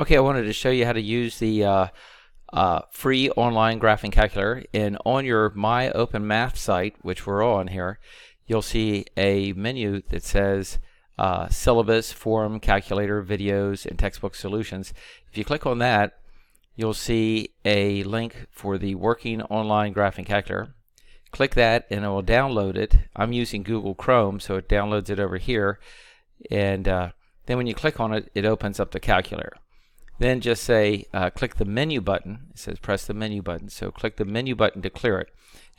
Okay, I wanted to show you how to use the free online graphing calculator. And on your My Open Math site, which we're on here, you'll see a menu that says Syllabus, Forum, Calculator, Videos, and Textbook Solutions. If you click on that, you'll see a link for the Working Online Graphing Calculator. Click that and it will download it. I'm using Google Chrome, so it downloads it over here. And then when you click on it, it opens up the calculator. Then just say, click the menu button. It says press the menu button. So click the menu button to clear it.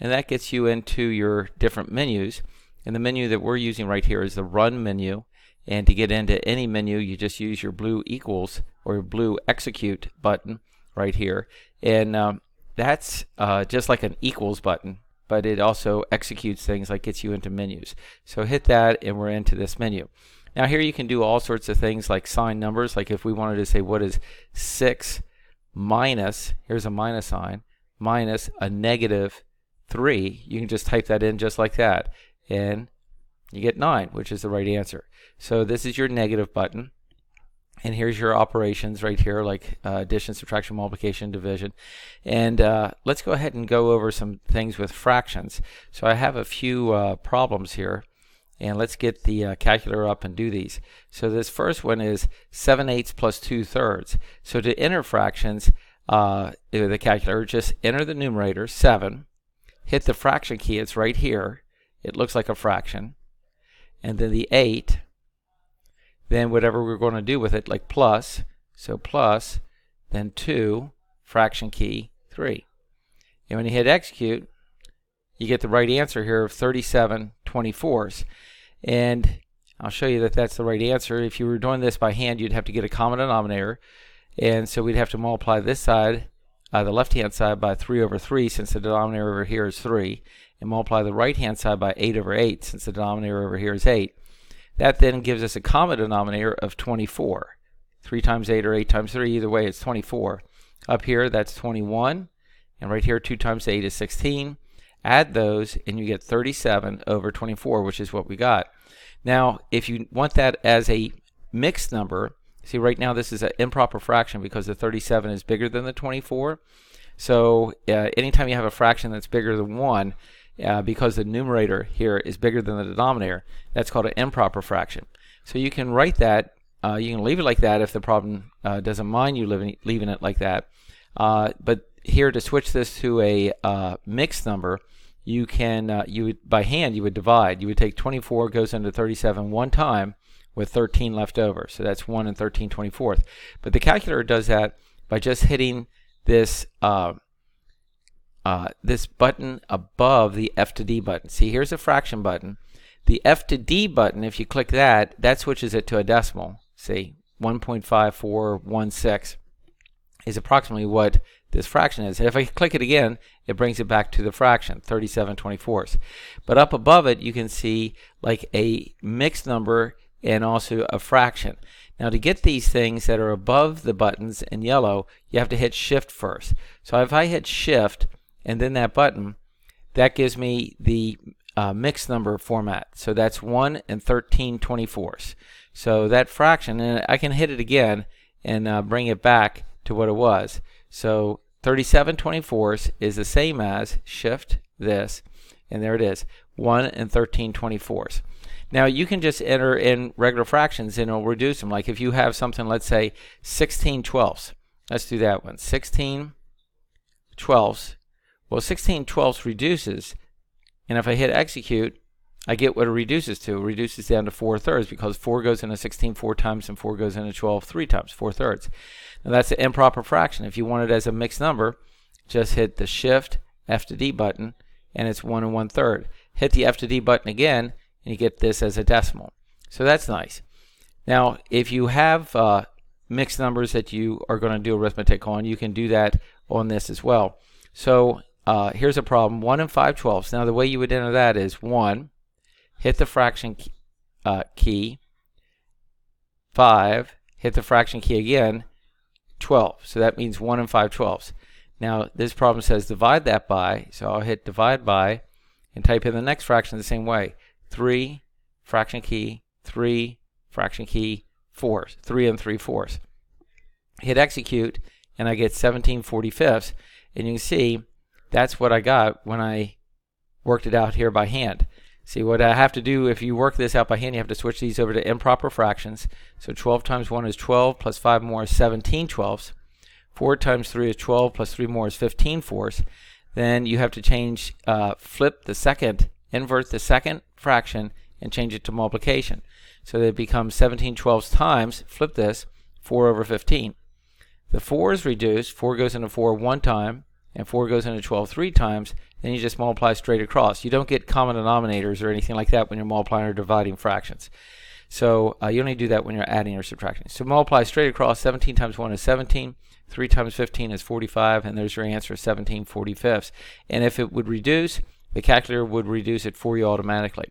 And that gets you into your different menus. And the menu that we're using right here is the Run menu. And to get into any menu, you just use your blue equals or blue execute button right here. And that's just like an equals button, but it also executes things like gets you into menus. So hit that and we're into this menu. Now here you can do all sorts of things like sign numbers, like if we wanted to say what is 6 minus, here's a minus sign, minus a negative 3, you can just type that in just like that and you get 9, which is the right answer. So this is your negative button, and here's your operations right here, like addition, subtraction, multiplication, division. And let's go ahead and go over some things with fractions. So I have a few problems here. And let's get the calculator up and do these. So this first one is 7/8 plus 2/3. So to enter fractions, the calculator, just enter the numerator, 7, hit the fraction key, it's right here. It looks like a fraction. And then the 8, then whatever we're going to do with it, like plus, so plus, then 2, fraction key, 3. And when you hit execute, you get the right answer here of 37/24. And I'll show you that that's the right answer. If you were doing this by hand, you'd have to get a common denominator. And so we'd have to multiply this side, the left-hand side, by 3/3, since the denominator over here is 3. And multiply the right-hand side by 8/8, since the denominator over here is 8. That then gives us a common denominator of 24. 3 times 8 or 8 times 3, either way, it's 24. Up here, that's 21. And right here, 2 times 8 is 16. Add those and you get 37/24, which is what we got. Now if you want that as a mixed number, see right now this is an improper fraction because the 37 is bigger than the 24. So anytime you have a fraction that's bigger than 1, because the numerator here is bigger than the denominator, that's called an improper fraction. So you can write that, you can leave it like that if the problem doesn't mind you leaving it like that. But here to switch this to a mixed number, you can by hand you would divide. You would take 24 goes into 37 one time with 13 left over. So that's 1 and 13/24. But the calculator does that by just hitting this this button above the F to D button. See, here's a fraction button. The F to D button, if you click that, that switches it to a decimal. See, 1.5416 is approximately what this fraction is. And if I click it again, it brings it back to the fraction, 37/24. But up above it, you can see like a mixed number and also a fraction. Now to get these things that are above the buttons in yellow, you have to hit shift first. So if I hit shift and then that button, that gives me the mixed number format. So that's 1 and 13/24. So that fraction, and I can hit it again and bring it back to what it was. So 37/24 is the same as shift this, and there it is, 1 and 13/24. Now you can just enter in regular fractions and it'll reduce them. Like if you have something, let's say 16/12. Let's do that one. 16/12. Well, 16/12 reduces, and if I hit execute, I get what it reduces to. It reduces down to 4/3 because 4 goes into 16 4 times and 4 goes into 12 3 times, 4/3. Now that's an improper fraction. If you want it as a mixed number, just hit the shift F to D button and it's 1 and 1/3. Hit the F to D button again and you get this as a decimal. So that's nice. Now if you have mixed numbers that you are going to do arithmetic on, you can do that on this as well. So here's a problem, 1 and 5/12. Now the way you would enter that is 1, hit the fraction key, 5, hit the fraction key again, 12. So that means 1 and 5/12. Now this problem says divide that by, so I'll hit divide by and type in the next fraction the same way. 3, fraction key, 3, fraction key, 4, 3 and 3/4. hit execute, and I get 17/45. And you can see that's what I got when I worked it out here by hand. See, what I have to do if you work this out by hand, you have to switch these over to improper fractions. So 12 times 1 is 12, plus 5 more is 17/12. 4 times 3 is 12, plus 3 more is 15/4. Then you have to change, invert the second fraction and change it to multiplication. So that it becomes 17/12 times, flip this, 4 over 15. The 4 is reduced, 4 goes into 4 one time, and 4 goes into 12 three times, then you just multiply straight across. You don't get common denominators or anything like that when you're multiplying or dividing fractions. So you only do that when you're adding or subtracting. So multiply straight across. 17 times 1 is 17. 3 times 15 is 45, and there's your answer, 17/45. And if it would reduce, the calculator would reduce it for you automatically.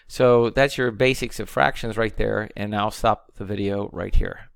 So that's your basics of fractions right there, and I'll stop the video right here.